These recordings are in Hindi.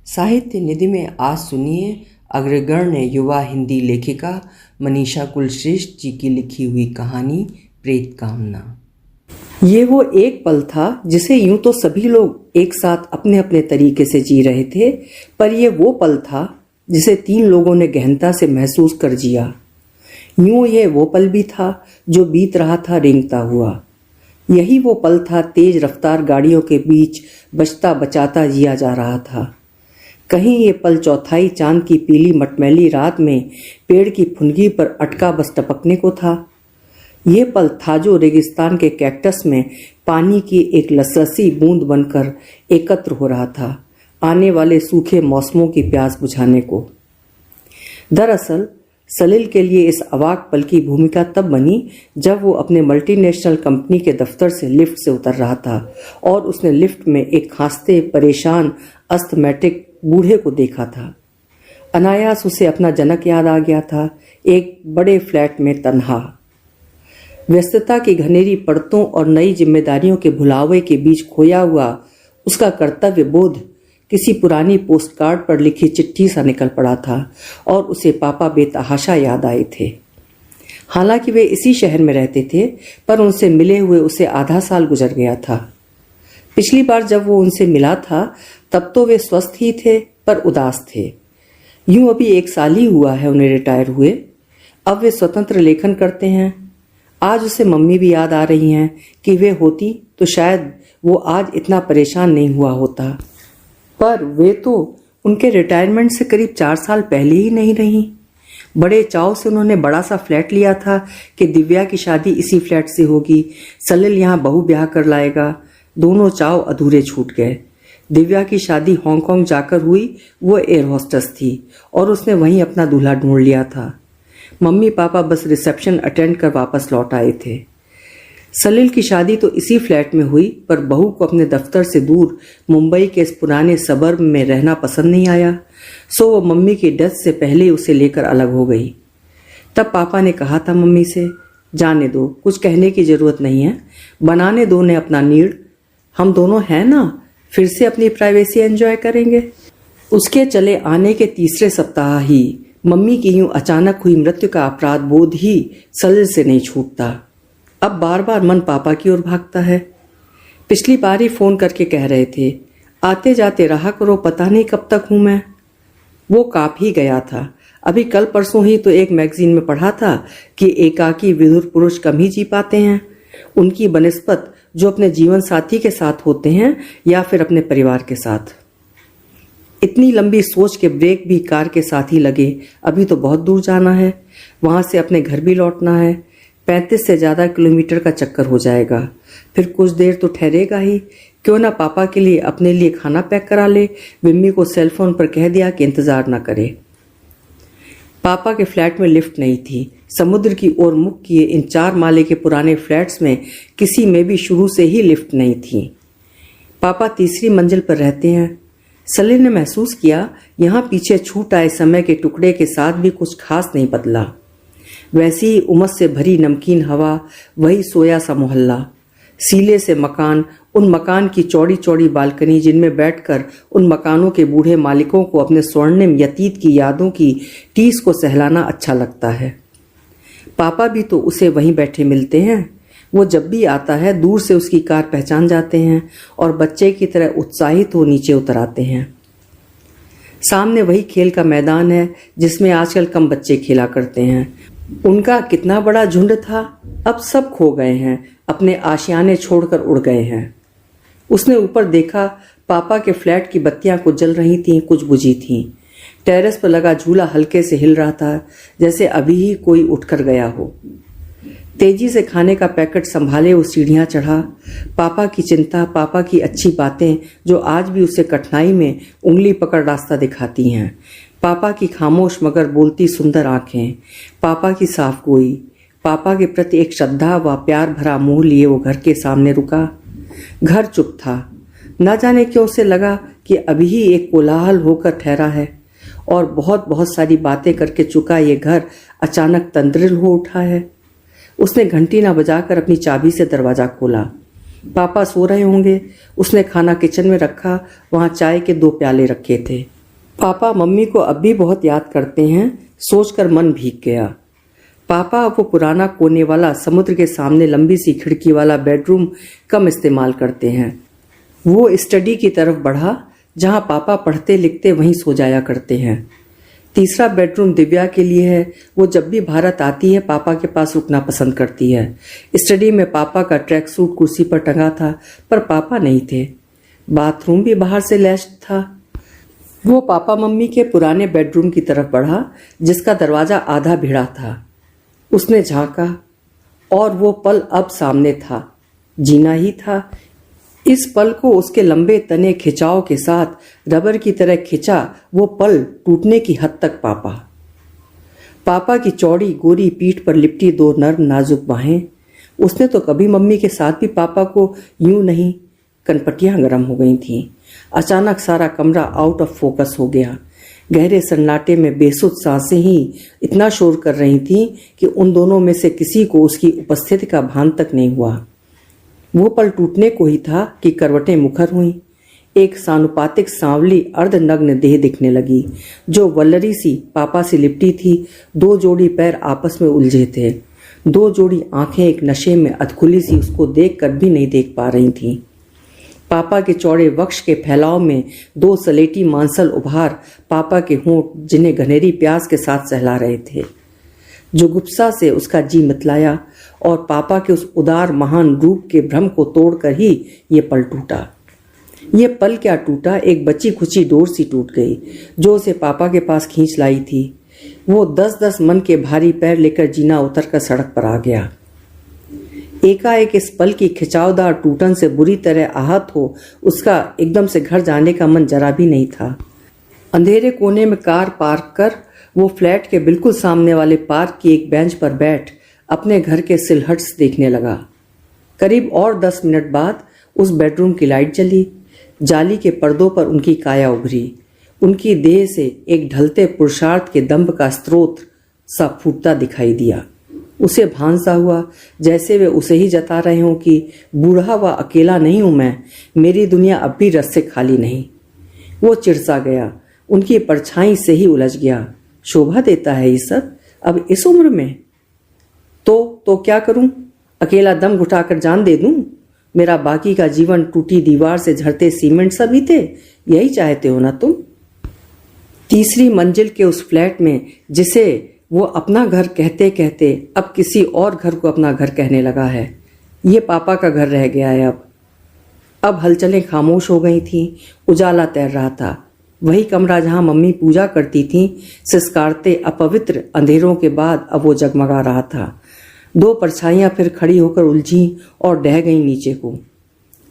साहित्य निधि में आज सुनिए अग्रगण्य युवा हिंदी लेखिका मनीषा कुलश्रेष्ठ जी की लिखी हुई कहानी प्रेत कामना। ये वो एक पल था जिसे यूं तो सभी लोग एक साथ अपने अपने तरीके से जी रहे थे, पर यह वो पल था जिसे 3 लोगों ने गहनता से महसूस कर जिया। यूं ये वो पल भी था जो बीत रहा था रेंगता हुआ। यही वो पल था तेज रफ्तार गाड़ियों के बीच बचता बचाता जिया जा रहा था। कहीं ये पल चौथाई चांद की पीली मटमैली रात में पेड़ की फुनगी पर अटका बस टपकने को था। ये पल था जो रेगिस्तान के कैक्टस में पानी की एक लसलसी बूंद बनकर एकत्र हो रहा था, आने वाले सूखे मौसमों की प्यास बुझाने को। दरअसल सलील के लिए इस अवाक पल की भूमिका तब बनी जब वो अपने मल्टीनेशनल कंपनी के दफ्तर से लिफ्ट से उतर रहा था और उसने लिफ्ट में एक खांसते परेशान अस्थमैटिक बूढ़े को देखा था। अनायास उसे अपना जनक याद आ गया था, एक बड़े फ्लैट में तन्हा। व्यस्तता की घनेरी परतों और नई जिम्मेदारियों के भुलावे के बीच खोया हुआ उसका कर्तव्य बोध किसी पुरानी पोस्टकार्ड पर लिखी चिट्ठी सा निकल पड़ा था और उसे पापा बेतहाशा याद आए थे। हालांकि वे इसी शहर में रहते थे, पर उनसे मिले हुए उसे आधा साल गुजर गया था। पिछली बार जब वो उनसे मिला था तब तो वे स्वस्थ ही थे, पर उदास थे। यूं अभी 1 साल ही हुआ है उन्हें रिटायर हुए। अब वे स्वतंत्र लेखन करते हैं। आज उसे मम्मी भी याद आ रही हैं कि वे होती तो शायद वो आज इतना परेशान नहीं हुआ होता। पर वे तो उनके रिटायरमेंट से करीब 4 साल पहले ही नहीं रही। बड़े चाव से उन्होंने बड़ा सा फ्लैट लिया था कि दिव्या की शादी इसी फ्लैट से होगी, सलील यहाँ बहू ब्याह कर लाएगा। दोनों चाव अधूरे छूट गए। दिव्या की शादी हांगकांग जाकर हुई। वो एयर होस्टेस थी और उसने वहीं अपना दूल्हा ढूंढ लिया था। मम्मी पापा बस रिसेप्शन अटेंड कर वापस लौट आए थे। सलील की शादी तो इसी फ्लैट में हुई, पर बहू को अपने दफ्तर से दूर मुंबई के इस पुराने सबर्ब में रहना पसंद नहीं आया, सो वो मम्मी की डेथ से पहले उसे लेकर अलग हो गई। तब पापा ने कहा था मम्मी से, जाने दो, कुछ कहने की जरूरत नहीं है, बनाने दो ने अपना नीड़, हम दोनों हैं ना, फिर से अपनी प्राइवेसी एंजॉय करेंगे। उसके चले आने के तीसरे सप्ताह ही मम्मी की यूं अचानक हुई मृत्यु का अपराध बोध ही सलील से नहीं छूटता। अब बार बार मन पापा की ओर भागता है। पिछली बार ही फोन करके कह रहे थे, आते जाते रहा करो, पता नहीं कब तक हूं मैं। वो काप ही गया था। अभी कल परसों ही तो एक मैगजीन में पढ़ा था कि एकाकी विधुर पुरुष कम ही जी पाते हैं, उनकी बनिस्बत जो अपने जीवन साथी के साथ होते हैं या फिर अपने परिवार के साथ। इतनी लंबी सोच के ब्रेक भी कार के साथ ही लगे। अभी तो बहुत दूर जाना है, वहां से अपने घर भी लौटना है। 35 से ज्यादा किलोमीटर का चक्कर हो जाएगा। फिर कुछ देर तो ठहरेगा ही। क्यों ना पापा के लिए अपने लिए खाना पैक करा ले। विम्मी को सेल फोन पर कह दिया कि इंतजार ना करे। पापा के फ्लैट में लिफ्ट नहीं थी। समुद्र की ओर मुख किए इन 4 माले के पुराने फ्लैट्स में किसी में भी शुरू से ही लिफ्ट नहीं थी। पापा तीसरी मंजिल पर रहते हैं। सलील ने महसूस किया, यहाँ पीछे छूट आए समय के टुकड़े के साथ भी कुछ खास नहीं बदला। वैसी ही उमस से भरी नमकीन हवा, वही सोया सा मोहल्ला, सीले से मकान, उन मकान की चौड़ी चौड़ी बालकनी जिनमें बैठकर उन मकानों के बूढ़े मालिकों को अपने स्वर्णिम यतीत की यादों की टीस को सहलाना अच्छा लगता है। पापा भी तो उसे वहीं बैठे मिलते हैं। वो जब भी आता है दूर से उसकी कार पहचान जाते हैं और बच्चे की तरह उत्साहित हो नीचे उतर आते हैं। सामने वही खेल का मैदान है जिसमें आजकल कम बच्चे खेला करते हैं। उनका कितना बड़ा झुंड था, अब सब खो गए हैं, अपने आशियाने छोड़कर उड़ गए हैं। उसने ऊपर देखा, पापा के फ्लैट की बत्तियां कुछ जल रही थीं, कुछ बुझी थीं। टेरेस पर लगा झूला हल्के से हिल रहा था, जैसे अभी ही कोई उठकर गया हो। तेजी से खाने का पैकेट संभाले वो सीढ़ियां चढ़ा। पापा की चिंता, पापा की अच्छी बातें जो आज भी उसे कठिनाई में उंगली पकड़ रास्ता दिखाती हैं। पापा की खामोश मगर बोलती सुंदर आंखें, पापा की साफ गोई, पापा के प्रति एक श्रद्धा व प्यार भरा मुंह लिए वो घर के सामने रुका। घर चुप था। न जाने क्यों से लगा कि अभी ही एक कोलाहल होकर ठहरा है और बहुत बहुत सारी बातें करके चुका ये घर अचानक तंद्रिल हो उठा है। उसने घंटी न बजाकर अपनी चाबी से दरवाजा खोला। पापा सो रहे होंगे। उसने खाना किचन में रखा, वहां चाय के 2 प्याले रखे थे। पापा मम्मी को अब भी बहुत याद करते हैं, सोचकर मन भीग गया। पापा वो पुराना कोने वाला समुद्र के सामने लंबी सी खिड़की वाला बेडरूम कम इस्तेमाल करते हैं। वो स्टडी की तरफ बढ़ा, जहां पापा पढ़ते लिखते वहीं सो जाया करते हैं। तीसरा बेडरूम दिव्या के लिए है। वो जब भी भारत आती है पापा के पास रुकना पसंद करती है। स्टडी में पापा का ट्रैक सूट कुर्सी पर टंगा था, पर पापा नहीं थे। बाथरूम भी बाहर से लैस्ड था। वो पापा मम्मी के पुराने बेडरूम की तरफ बढ़ा, जिसका दरवाजा आधा भिड़ा था। उसने झांका और वो पल अब सामने था, जीना ही था। इस पल को उसके लंबे तने खिंचाव के साथ रबर की तरह खिंचा, वो पल टूटने की हद तक पापा की चौड़ी गोरी पीठ पर लिपटी दो नर्म नाजुक बाहें। उसने तो कभी मम्मी के साथ भी पापा को यूं नहीं। कनपटियां गर्म हो गई थीं। अचानक सारा कमरा आउट ऑफ फोकस हो गया। गहरे सन्नाटे में बेसुध सांसें ही इतना शोर कर रही थीं कि उन दोनों में से किसी को उसकी उपस्थिति का भान तक नहीं हुआ। वो पल टूटने को ही था कि करवटें मुखर हुईं। एक सानुपातिक सांवली अर्धनग्न देह दिखने लगी, जो वल्लरी सी पापा से लिपटी थी। दो जोड़ी पैर आपस में उलझे थे। दो जोड़ी आंखें एक नशे में अधखुली सी उसको देख कर भी नहीं देख पा रही थीं। पापा के चौड़े वक्ष के फैलाव में दो सलेटी मांसल उभार पापा के होंठ, जिन्हें घनेरी प्यास के साथ सहला रहे थे। जुगुप्सा से उसका जी मितलाया और पापा के उस उदार महान रूप के भ्रम को तोड़कर ही ये पल टूटा। ये पल क्या टूटा, एक बची खुची डोर सी टूट गई, जो उसे पापा के पास खींच लाई थी। वो 10-10 मन के भारी पैर लेकर जीना उतरकर सड़क पर आ गया। एकाएक इस पल की खिंचावदार टूटन से बुरी तरह आहत हो उसका एकदम से घर जाने का मन जरा भी नहीं था। अंधेरे कोने में कार पार्क कर वो फ्लैट के बिल्कुल सामने वाले पार्क की एक बेंच पर बैठ अपने घर के सिलहट्स देखने लगा। करीब और 10 मिनट बाद उस बेडरूम की लाइट जली। जाली के पर्दों पर उनकी काया उभरी। उनकी देह से एक ढलते पुरुषार्थ के दंभ का स्रोत सा फूटता दिखाई दिया। उसे भान सा हुआ जैसे वे उसे ही जता रहे हों कि बूढ़ा व अकेला नहीं हूं मैं, मेरी दुनिया अब भी रस से खाली नहीं। वो चिढ़सा गया, उनकी परछाई से ही उलझ गया। शोभा देता है ये सब अब इस उम्र में? तो क्या करूं? अकेला दम घुटाकर जान दे दूं? मेरा बाकी का जीवन टूटी दीवार से झड़ते सीमेंट सा बीते, यही चाहते हो ना तुम? तीसरी मंजिल के उस फ्लैट में, जिसे वो अपना घर कहते कहते अब किसी और घर को अपना घर कहने लगा है, ये पापा का घर रह गया है। अब हलचलें खामोश हो गई थीं। उजाला तैर रहा था। वही कमरा जहां मम्मी पूजा करती थीं, सिसकारते अपवित्र अंधेरों के बाद अब वो जगमगा रहा था। दो परछाइयां फिर खड़ी होकर उलझीं और ढह गईं नीचे को।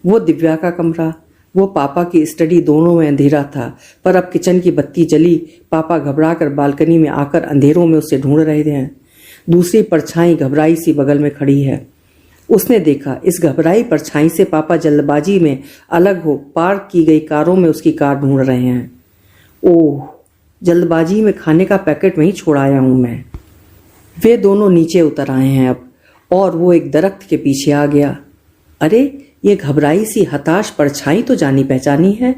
वो दिव्या का कमरा, वो पापा की स्टडी, दोनों में अंधेरा था, पर अब किचन की बत्ती जली। पापा घबराकर बालकनी में आकर अंधेरों में उसे ढूंढ रहे हैं। दूसरी परछाई घबराई सी बगल में खड़ी है। उसने देखा इस घबराई परछाई से पापा जल्दबाजी में अलग हो पार्क की गई कारों में उसकी कार ढूंढ रहे हैं। ओह, जल्दबाजी में खाने का पैकेट वहीं छोड़ आया हूं मैं। वे दोनों नीचे उतर आए हैं अब, और वो एक दरख्त के पीछे आ गया। अरे, ये घबराई सी हताश परछाई तो जानी पहचानी है।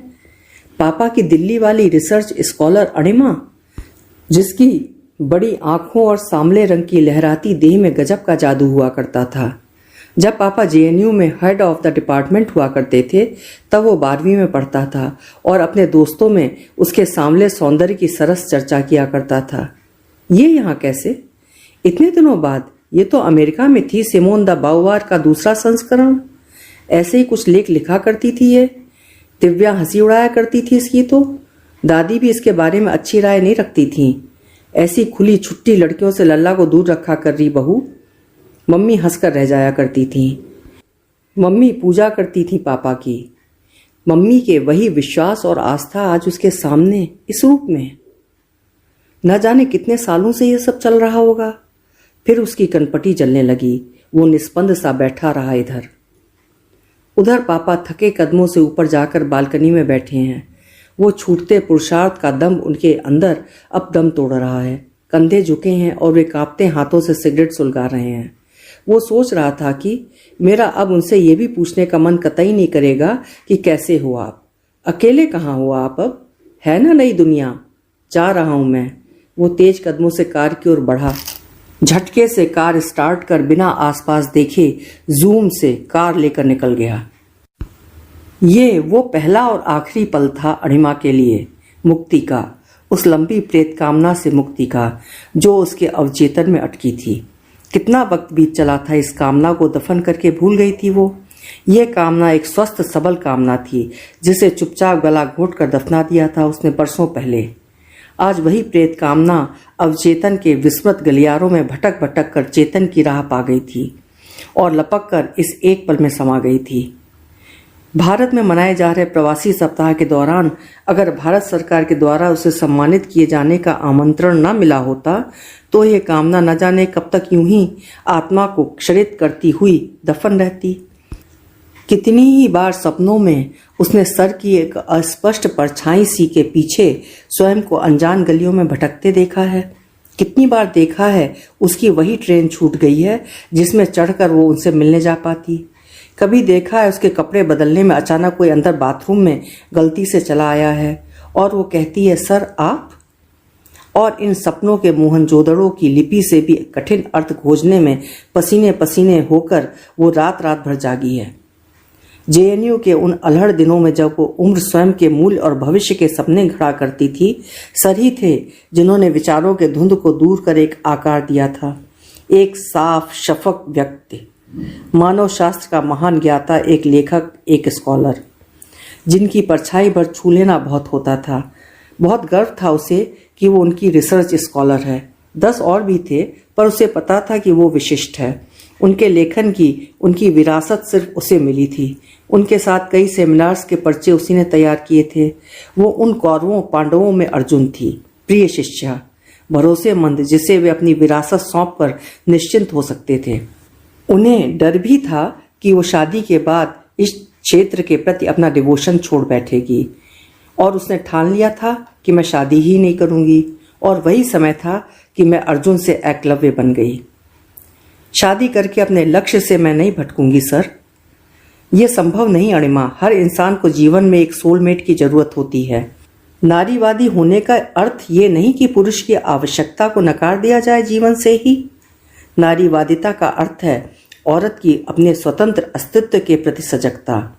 पापा की दिल्ली वाली रिसर्च स्कॉलर अणिमा, जिसकी बड़ी आंखों और सांवले रंग की लहराती देह में गजब का जादू हुआ करता था। जब पापा जेएनयू में हेड ऑफ द डिपार्टमेंट हुआ करते थे, तब वो 12वीं में पढ़ता था और अपने दोस्तों में उसके सांवले सौंदर्य की सरस चर्चा किया करता था। ये यहाँ कैसे? इतने दिनों बाद। ये तो अमेरिका में थी, सिमोन द बाउवार का दूसरा संस्करण। ऐसे ही कुछ लेख लिखा करती थी ये। दिव्या हंसी उड़ाया करती थी इसकी तो। दादी भी इसके बारे में अच्छी राय नहीं रखती थी। ऐसी खुली छुट्टी लड़कियों से लल्ला को दूर रखा कर रही बहू। मम्मी हंसकर रह जाया करती थी। मम्मी पूजा करती थी पापा की। मम्मी के वही विश्वास और आस्था आज उसके सामने इस रूप में। न जाने कितने सालों से यह सब चल रहा होगा। फिर उसकी कनपटी जलने लगी। वो निस्पंद सा बैठा रहा इधर उधर। पापा थके कदमों से ऊपर जाकर बालकनी में बैठे हैं। वो छूटते पुरुषार्थ का दम उनके अंदर अब दम तोड़ रहा है। कंधे झुके हैं और वे कांपते हाथों से सिगरेट सुलगा रहे हैं। वो सोच रहा था कि मेरा अब उनसे ये भी पूछने का मन कतई नहीं करेगा कि कैसे हो आप, अकेले कहाँ हो आप अब, है ना नई दुनिया, जा रहा हूं मैं। वो तेज कदमों से कार की ओर बढ़ा। झटके से कार स्टार्ट कर बिना आसपास देखे जूम से कार लेकर निकल गया। ये वो पहला और आखिरी पल था अणिमा के लिए, मुक्ति का, उस लंबी प्रेत कामना से मुक्ति का जो उसके अवचेतन में अटकी थी। कितना वक्त बीत चला था, इस कामना को दफन करके भूल गई थी वो। ये कामना एक स्वस्थ सबल कामना थी जिसे चुपचाप गला घोट कर दफना दिया था उसने बरसों पहले। आज वही प्रेत कामना अवचेतन के विस्मृत गलियारों में भटक भटक कर चेतन की राह पा गई थी और लपक कर इस एक पल में समा गई थी। भारत में मनाए जा रहे प्रवासी सप्ताह के दौरान अगर भारत सरकार के द्वारा उसे सम्मानित किए जाने का आमंत्रण न मिला होता तो यह कामना न जाने कब तक यूं ही आत्मा को क्षरित करती हुई दफन रहती। कितनी ही बार सपनों में उसने सर की एक अस्पष्ट परछाई सी के पीछे स्वयं को अनजान गलियों में भटकते देखा है। कितनी बार देखा है उसकी वही ट्रेन छूट गई है जिसमें चढ़कर वो उनसे मिलने जा पाती। कभी देखा है उसके कपड़े बदलने में अचानक कोई अंदर बाथरूम में गलती से चला आया है और वो कहती है, सर आप। और इन सपनों के मोहनजोदड़ो की लिपि से भी कठिन अर्थ खोजने में पसीने पसीने होकर वो रात रात भर जागी है। जेएनयू के उन अलहड़ दिनों में जब वो उम्र स्वयं के मूल और भविष्य के सपने घड़ा करती थी, सर ही थे जिन्होंने विचारों के धुंध को दूर कर एक आकार दिया था। एक साफ शफक व्यक्ति, मानव शास्त्र का महान ज्ञाता, एक लेखक, एक स्कॉलर, जिनकी परछाई भर छू लेना बहुत होता था। बहुत गर्व था उसे कि वो उनकी रिसर्च स्कॉलर है। 10 और भी थे पर उसे पता था कि वो विशिष्ट है। उनके लेखन की उनकी विरासत सिर्फ उसे मिली थी। उनके साथ कई सेमिनार्स के पर्चे उसी ने तैयार किए थे। वो उन कौरवों पांडवों में अर्जुन थी, प्रिय शिष्या, भरोसेमंद, जिसे वे अपनी विरासत सौंप कर निश्चिंत हो सकते थे। उन्हें डर भी था कि वो शादी के बाद इस क्षेत्र के प्रति अपना डिवोशन छोड़ बैठेगी और उसने ठान लिया था कि मैं शादी ही नहीं करूंगी। और वही समय था कि मैं अर्जुन से एकलव्य बन गई। शादी करके अपने लक्ष्य से मैं नहीं भटकूंगी सर। यह संभव नहीं अणिमा। हर इंसान को जीवन में एक सोलमेट की जरूरत होती है। नारीवादी होने का अर्थ ये नहीं कि पुरुष की आवश्यकता को नकार दिया जाए जीवन से ही। नारीवादिता का अर्थ है औरत की अपने स्वतंत्र अस्तित्व के प्रति सजगता।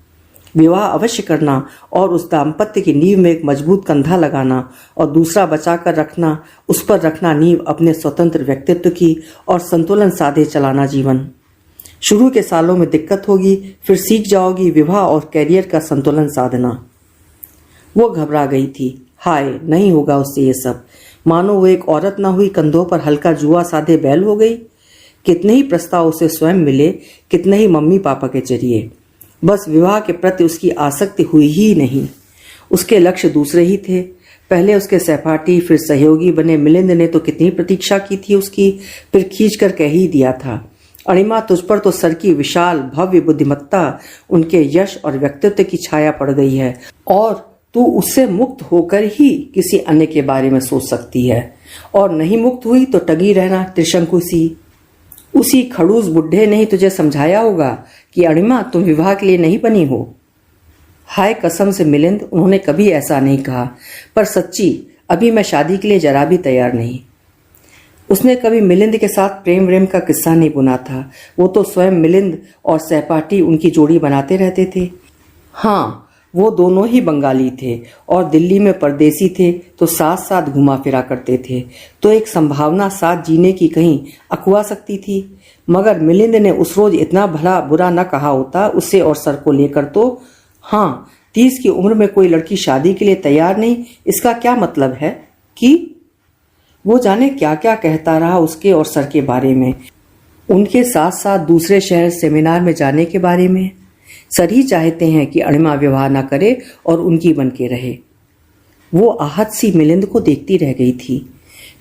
विवाह अवश्य करना और उस दाम्पत्य की नींव में एक मजबूत कंधा लगाना और दूसरा बचाकर रखना, उस पर रखना नींव अपने स्वतंत्र व्यक्तित्व की और संतुलन साधे चलाना जीवन। शुरू के सालों में दिक्कत होगी, फिर सीख जाओगी विवाह और कैरियर का संतुलन साधना। वो घबरा गई थी। हाय, नहीं होगा उससे ये सब। मानो वो एक औरत ना हुई, कंधों पर हल्का जुआ साधे बैल हो गई। कितने ही प्रस्ताव उसे स्वयं मिले, कितने ही मम्मी पापा के जरिए, बस विवाह के प्रति उसकी आसक्ति हुई ही नहीं। उसके लक्ष्य दूसरे ही थे। पहले उसके सहपाठी, फिर सहयोगी बने मिलिंद ने तो कितनी प्रतीक्षा की थी उसकी, फिर खींच कर कह ही दिया था, अणिमा तुझ पर तो सर की विशाल भव्य बुद्धिमत्ता, उनके यश और व्यक्तित्व की छाया पड़ गई है और तू उससे मुक्त होकर ही किसी अन्य के बारे में सोच सकती है। और नहीं मुक्त हुई तो टगी रहना त्रिशंकु सी। उसी खड़ूस बुढ़े ने ही तुझे समझाया होगा कि अणिमा तुम विवाह के लिए नहीं बनी हो। हाय कसम से मिलिंद, उन्होंने कभी ऐसा नहीं कहा, पर सच्ची अभी मैं शादी के लिए जरा भी तैयार नहीं। उसने कभी मिलिंद के साथ प्रेम व्रेम का किस्सा नहीं बुना था। वो तो स्वयं मिलिंद और सहपाठी उनकी जोड़ी बनाते रहते थे। हाँ, वो दोनों ही बंगाली थे और दिल्ली में परदेसी थे तो साथ साथ घुमा फिरा करते थे, तो एक संभावना साथ जीने की कहीं अकुआ सकती थी। मगर मिलिंद ने उस रोज इतना भला बुरा न कहा होता उसे और सर को लेकर तो। हाँ, 30 की उम्र में कोई लड़की शादी के लिए तैयार नहीं, इसका क्या मतलब है कि वो जाने क्या क्या कहता रहा उसके और सर के बारे में, उनके साथ साथ दूसरे शहर सेमिनार में जाने के बारे में। सर ही चाहते हैं कि अणिमा विवाह न करे और उनकी बन के रहे। वो आहत सी मिलिंद को देखती रह गई थी।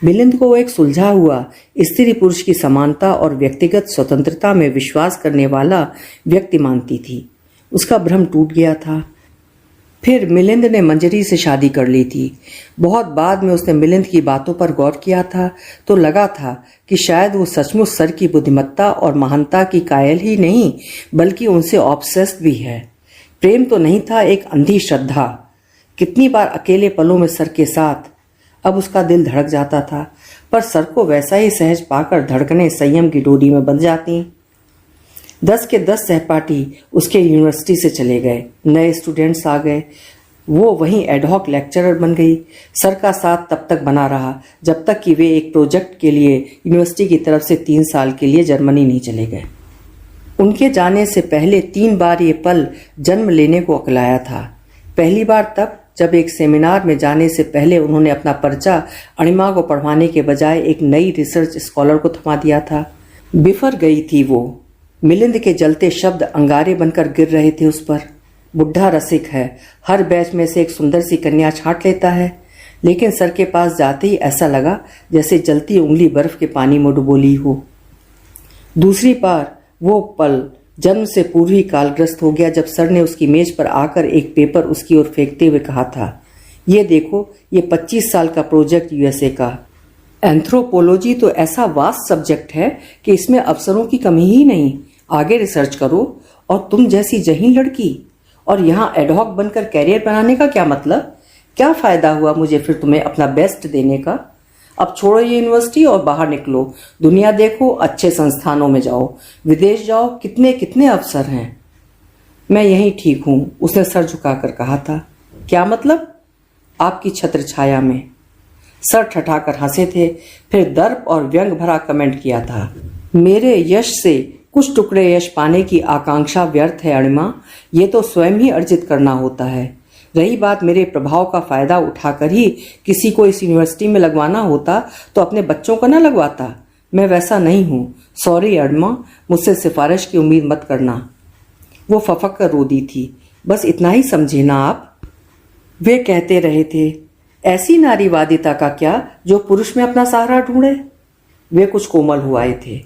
मिलिंद को वो एक सुलझा हुआ, स्त्री पुरुष की समानता और व्यक्तिगत स्वतंत्रता में विश्वास करने वाला व्यक्ति मानती थी। उसका भ्रम टूट गया था। फिर मिलिंद ने मंजरी से शादी कर ली थी। बहुत बाद में उसने मिलिंद की बातों पर गौर किया था तो लगा था कि शायद वो सचमुच सर की बुद्धिमत्ता और महानता की कायल ही नहीं बल्कि उनसे ऑब्सेस्ड भी है। प्रेम तो नहीं था, एक अंधी श्रद्धा। कितनी बार अकेले पलों में सर के साथ अब उसका दिल धड़क जाता था, पर सर को वैसा ही सहज पाकर धड़कनें संयम की डोरी में बंध जाती। 10 के 10 सहपाठी उसके यूनिवर्सिटी से चले गए, नए स्टूडेंट्स आ गए, वो वहीं एडहॉक लेक्चरर बन गई। सर का साथ तब तक बना रहा जब तक कि वे एक प्रोजेक्ट के लिए यूनिवर्सिटी की तरफ से 3 साल के लिए जर्मनी नहीं चले गए। उनके जाने से पहले 3 बार ये पल जन्म लेने को अकलाया था। पहली बार तब जब एक सेमिनार में जाने से पहले उन्होंने अपना पर्चा अणिमा को पढ़वाने के बजाय एक नई रिसर्च स्कॉलर को थमा दिया था। बिफर गई थी वो, मिलिंद के जलते शब्द अंगारे बनकर गिर रहे थे उस पर। बुढ़ा रसिक है, हर बैच में से एक सुंदर सी कन्या छांट लेता है, लेकिन सर के पास जाते ही ऐसा लगा जैसे जलती उंगली बर्फ के पानी में डुबोली हो। दूसरी बार वो पल जन्म से पूर्व ही कालग्रस्त हो गया जब सर ने उसकी मेज पर आकर एक पेपर उसकी ओर फेंकते हुए कहा था, ये देखो, ये 25 साल का प्रोजेक्ट यूएसए का। एंथ्रोपोलॉजी तो ऐसा वास्ट सब्जेक्ट है कि इसमें अवसरों की कमी ही नहीं। आगे रिसर्च करो। और तुम जैसी जहीन लड़की, और यहाँ एडहॉक बनकर कैरियर बनाने का क्या मतलब? क्या फायदा हुआ मुझे फिर तुम्हें अपना बेस्ट देने का? अब छोड़ो ये यूनिवर्सिटी और बाहर निकलो, दुनिया देखो, अच्छे संस्थानों में जाओ, विदेश जाओ, कितने कितने अवसर हैं। मैं यहीं ठीक हूं, उसने सर झुकाकर कहा था। क्या मतलब? आपकी छत्र छाया में। सर ठठाकर हंसे थे, फिर दर्प और व्यंग भरा कमेंट किया था, मेरे यश से कुछ टुकड़े यश पाने की आकांक्षा व्यर्थ है अणिमा, ये तो स्वयं ही अर्जित करना होता है। रही बात मेरे प्रभाव का फायदा उठाकर ही किसी को इस यूनिवर्सिटी में लगवाना होता तो अपने बच्चों को न लगवाता। मैं वैसा नहीं हूं। सॉरी अणिमा, मुझसे सिफारिश की उम्मीद मत करना। वो फफक कर रो दी थी। बस इतना ही समझे ना आप? वे कहते रहे थे, ऐसी नारीवादिता का क्या जो पुरुष में अपना सहारा ढूंढे। वे कुछ कोमल हुआए थे।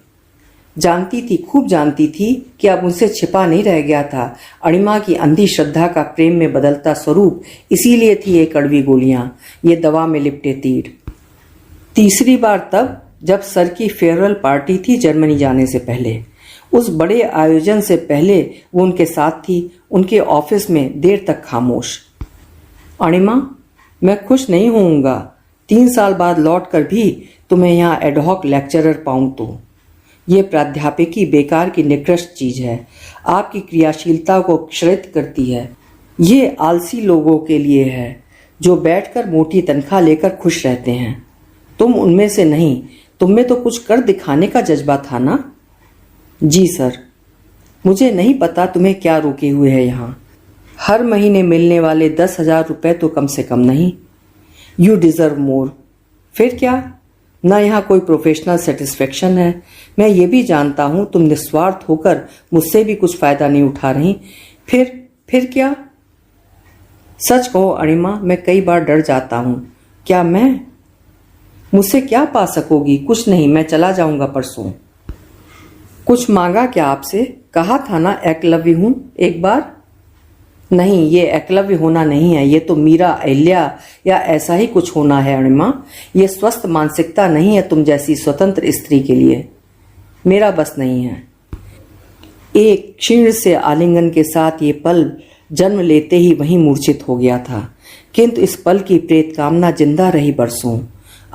जानती थी, खूब जानती थी कि अब उनसे छिपा नहीं रह गया था अणिमा की अंधी श्रद्धा का प्रेम में बदलता स्वरूप। इसीलिए थी ये कड़वी गोलियां, ये दवा में लिपटे तीर। तीसरी बार तब जब सर की फेयरवेल पार्टी थी जर्मनी जाने से पहले। उस बड़े आयोजन से पहले वो उनके साथ थी, उनके ऑफिस में देर तक खामोश। अणिमा, मैं खुश नहीं होऊंगा 3 साल बाद लौट कर भी तुम्हें यहाँ एडहॉक लेक्चरर पाऊं तो। ये प्राध्यापकी बेकार की निकृष्ट चीज है, आपकी क्रियाशीलता को क्षरित करती है। ये आलसी लोगों के लिए है जो बैठकर मोटी तनख्वाह लेकर खुश रहते हैं। तुम उनमें से नहीं, तुम में तो कुछ कर दिखाने का जज्बा था ना? जी सर। मुझे नहीं पता तुम्हें क्या रोके हुए है यहाँ। हर महीने मिलने वाले 10,000 रुपए तो कम से कम नहीं। You deserve more. फिर क्या? ना यहाँ कोई प्रोफेशनल सेटिस्फेक्शन है। मैं ये भी जानता हूँ तुम निस्वार्थ होकर मुझसे भी कुछ फायदा नहीं उठा रही। फिर क्या? सच कहो अणिमा, मैं कई बार डर जाता हूँ। क्या मैं? मुझसे क्या पा सकोगी? कुछ नहीं, मैं चला जाऊंगा परसों। कुछ मांगा क्या आपसे? कहा था ना एकलव्य हूं एक बार। नहीं, ये एकलव्य होना नहीं है, ये तो मीरा, अहिल्या या ऐसा ही कुछ होना है अणिमा। ये स्वस्थ मानसिकता नहीं है तुम जैसी स्वतंत्र स्त्री के लिए। मेरा बस नहीं है। एक क्षीण से आलिंगन के साथ ये पल जन्म लेते ही वहीं मूर्छित हो गया था, किंतु इस पल की प्रेत कामना जिंदा रही बरसों।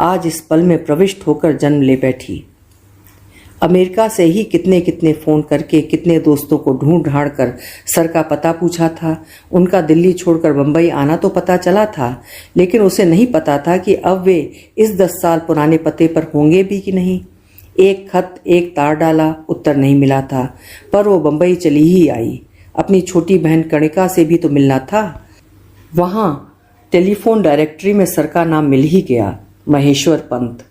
आज इस पल में प्रविष्ट होकर जन्म ले बैठी। अमेरिका से ही कितने कितने फोन करके कितने दोस्तों को ढूंढ ढांढ कर सर का पता पूछा था। उनका दिल्ली छोड़कर बंबई आना तो पता चला था, लेकिन उसे नहीं पता था कि अब वे इस 10 साल पुराने पते पर होंगे भी कि नहीं। एक खत, एक तार डाला, उत्तर नहीं मिला था, पर वो बंबई चली ही आई। अपनी छोटी बहन कणिका से भी तो मिलना था। वहां टेलीफोन डायरेक्टरी में सर का नाम मिल ही गया, महेश्वर पंत।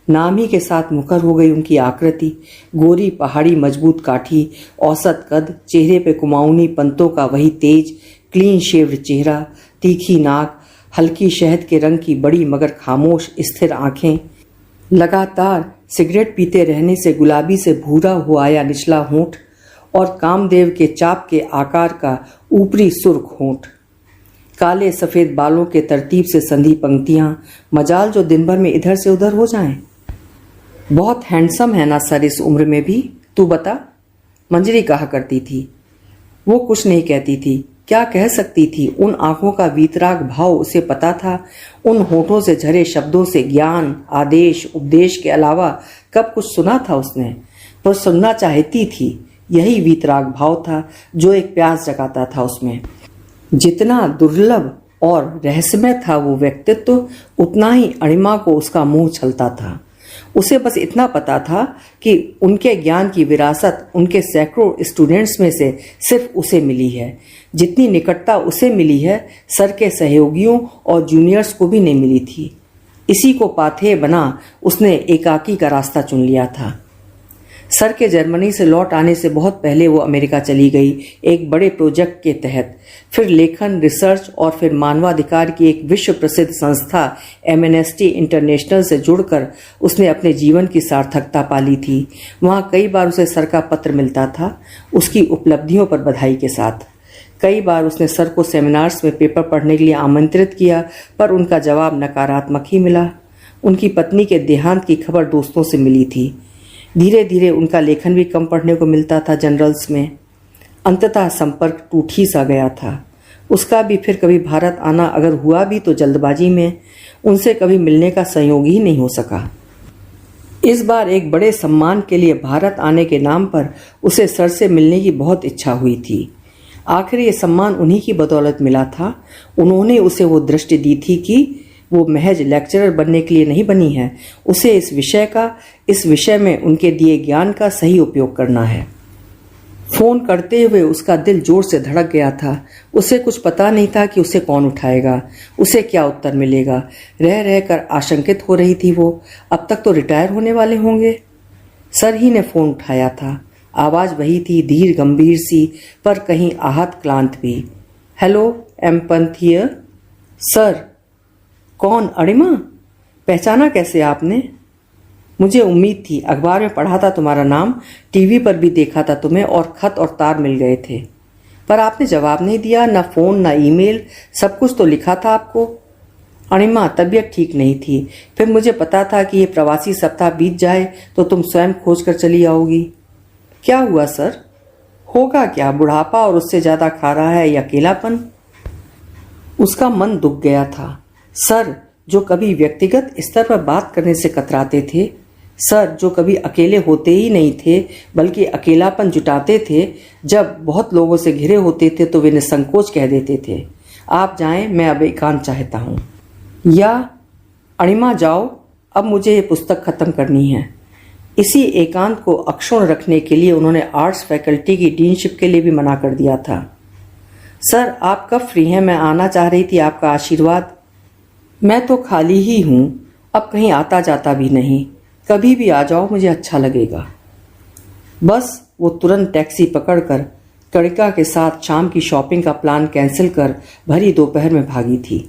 नाम ही के साथ मुखर हो गई उनकी आकृति। गोरी पहाड़ी मजबूत काठी, औसत कद, चेहरे पे कुमाऊनी पंतों का वही तेज, क्लीन शेव्ड चेहरा, तीखी नाक, हल्की शहद के रंग की बड़ी मगर खामोश स्थिर आंखें, लगातार सिगरेट पीते रहने से गुलाबी से भूरा हुआ या निचला होंठ और कामदेव के चाप के आकार का ऊपरी सुर्ख होंठ, काले सफेद बालों के तरतीब से संधी पंक्तियां, मजाल जो दिन भर में इधर से उधर हो जाएं। बहुत हैंडसम है ना सर इस उम्र में भी, तू बता, मंजरी कहा करती थी। वो कुछ नहीं कहती थी, क्या कह सकती थी? उन आंखों का वीतराग भाव उसे पता था। उन होठों से झरे शब्दों से ज्ञान, आदेश, उपदेश के अलावा कब कुछ सुना था उसने? पर सुनना चाहती थी। यही वीतराग भाव था जो एक प्यास जगाता था उसमें। जितना दुर्लभ और रहस्यमय था वो व्यक्तित्व, उतना ही अणिमा को उसका मुंह छलता था। उसे बस इतना पता था कि उनके ज्ञान की विरासत उनके सैकड़ों स्टूडेंट्स में से सिर्फ उसे मिली है। जितनी निकटता उसे मिली है, सर के सहयोगियों और जूनियर्स को भी नहीं मिली थी। इसी को पाथेय बना उसने एकाकी का रास्ता चुन लिया था। सर के जर्मनी से लौट आने से बहुत पहले वो अमेरिका चली गई, एक बड़े प्रोजेक्ट के तहत। फिर लेखन, रिसर्च और फिर मानवाधिकार की एक विश्व प्रसिद्ध संस्था एमनेस्टी इंटरनेशनल से जुड़कर उसने अपने जीवन की सार्थकता पाली थी। वहाँ कई बार उसे सर का पत्र मिलता था, उसकी उपलब्धियों पर बधाई के साथ। कई बार उसने सर को सेमिनार्स में पेपर पढ़ने के लिए आमंत्रित किया, पर उनका जवाब नकारात्मक ही मिला। उनकी पत्नी के देहांत की खबर दोस्तों से मिली थी। धीरे धीरे उनका लेखन भी कम पढ़ने को मिलता था जर्नल्स में। अंततः संपर्क टूट ही सा गया था। उसका भी फिर कभी भारत आना अगर हुआ भी तो जल्दबाजी में, उनसे कभी मिलने का संयोग ही नहीं हो सका। इस बार एक बड़े सम्मान के लिए भारत आने के नाम पर उसे सर से मिलने की बहुत इच्छा हुई थी। आखिर ये सम्मान उन्हीं की बदौलत मिला था। उन्होंने उसे वो दृष्टि दी थी कि वो महज लेक्चरर बनने के लिए नहीं बनी है, उसे इस विषय में उनके दिए ज्ञान का सही उपयोग करना है। फोन करते हुए उसका दिल जोर से धड़क गया था। उसे कुछ पता नहीं था कि उसे कौन उठाएगा, उसे क्या उत्तर मिलेगा। रह रहकर आशंकित हो रही थी वो। अब तक तो रिटायर होने वाले होंगे। सर ही ने फोन उठाया था। आवाज वही थी, धीर गंभीर सी, पर कहीं आहत क्लांत भी। हेलो, एम पंथ हियर। सर। कौन? अणिमा? पहचाना कैसे आपने? मुझे उम्मीद थी, अखबार में पढ़ा था तुम्हारा नाम, टीवी पर भी देखा था तुम्हें, और खत और तार मिल गए थे, पर आपने जवाब नहीं दिया, ना फोन ना ईमेल। सब कुछ तो लिखा था आपको। अणिमा, तबीयत ठीक नहीं थी। फिर मुझे पता था कि ये प्रवासी सप्ताह बीत जाए तो तुम स्वयं खोज कर चली आओगी। क्या हुआ सर? होगा क्या, बुढ़ापा और उससे ज्यादा खा रहा है या अकेलापन? उसका मन दुख गया था। सर, जो कभी व्यक्तिगत स्तर पर बात करने से कतराते थे, सर जो कभी अकेले होते ही नहीं थे बल्कि अकेलापन जुटाते थे, जब बहुत लोगों से घिरे होते थे तो वे निसंकोच कह देते थे, आप जाएं, मैं अब एकांत चाहता हूं। या अणिमा जाओ, अब मुझे ये पुस्तक खत्म करनी है। इसी एकांत को अक्षुण्ण रखने के लिए उन्होंने आर्ट्स फैकल्टी की डीनशिप के लिए भी मना कर दिया था। सर आप कब फ्री हैं? मैं आना चाह रही थी, आपका आशीर्वाद। मैं तो खाली ही हूं, अब कहीं आता जाता भी नहीं। कभी भी आ जाओ, मुझे अच्छा लगेगा। बस वो तुरंत टैक्सी पकड़कर कणिका के साथ शाम की शॉपिंग का प्लान कैंसिल कर भरी दोपहर में भागी थी।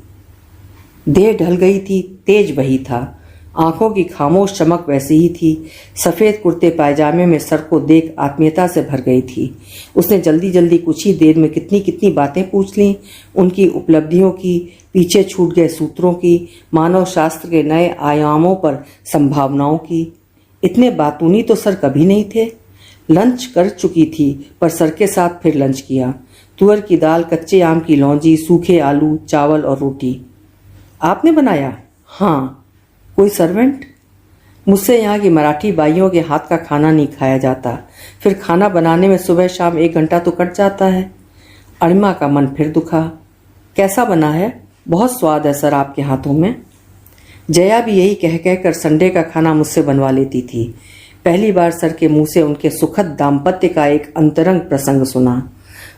देर ढल गई थी, तेज वही था, आंखों की खामोश चमक वैसी ही थी। सफेद कुर्ते पायजामे में सर को देख आत्मीयता से भर गई थी। उसने जल्दी जल्दी कुछ ही देर में कितनी कितनी बातें पूछ लीं, उनकी उपलब्धियों की, पीछे छूट गए सूत्रों की, मानव शास्त्र के नए आयामों पर संभावनाओं की। इतने बातूनी तो सर कभी नहीं थे। लंच कर चुकी थी, पर सर के साथ फिर लंच किया। तुअर की दाल, कच्चे आम की लौंजी, सूखे आलू, चावल और रोटी। आपने बनाया? हाँ। कोई सर्वेंट? मुझसे यहाँ की मराठी बाइयों के हाथ का खाना नहीं खाया जाता। फिर खाना बनाने में सुबह शाम 1 घंटा तो कट जाता है। अणिमा का मन फिर दुखा। कैसा बना है? बहुत स्वाद है सर आपके हाथों में। जया भी यही कह कहकर संडे का खाना मुझसे बनवा लेती थी। पहली बार सर के मुंह से उनके सुखद दाम्पत्य का एक अंतरंग प्रसंग सुना।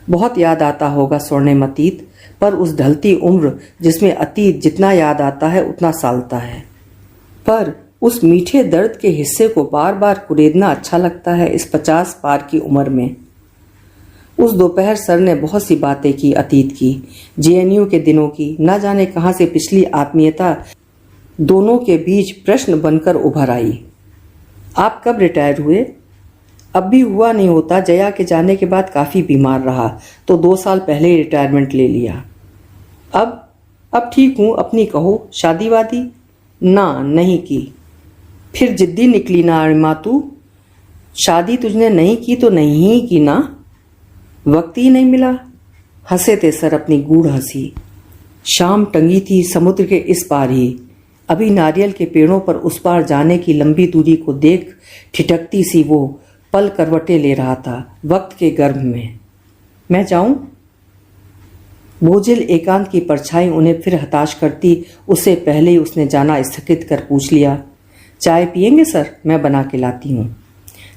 बहुत याद आता होगा स्वर्णिम अतीत, पर उस ढलती उम्र जिसमें अतीत जितना याद आता है उतना सालता है। पर उस मीठे दर्द के हिस्से को बार बार कुरेदना अच्छा लगता है इस 50 पार की उम्र में। उस दोपहर सर ने बहुत सी बातें की अतीत की, जेएनयू के दिनों की। न जाने कहां से पिछली आत्मीयता दोनों के बीच प्रश्न बनकर उभर आई। आप कब रिटायर हुए? अब भी हुआ नहीं होता। जया के जाने के बाद काफी बीमार रहा तो 2 साल पहले ही रिटायरमेंट ले लिया। अब ठीक हूं। अपनी कहो, शादी वादी? ना, नहीं की। फिर जिद्दी निकली ना अणिमा तू। शादी तुझने नहीं की तो नहीं ही की ना, वक्त ही नहीं मिला। हंसे थे सर अपनी गूढ़ हंसी। शाम टंगी थी समुद्र के इस पार ही। अभी नारियल के पेड़ों पर उस पार जाने की लंबी दूरी को देख ठिठकती सी वो पल करवटें ले रहा था वक्त के गर्भ में। मैं जाऊं? बोझिल एकांत की परछाई उन्हें फिर हताश करती उससे पहले ही उसने जाना स्थगित कर पूछ लिया, चाय पिएंगे सर? मैं बना के लाती हूँ।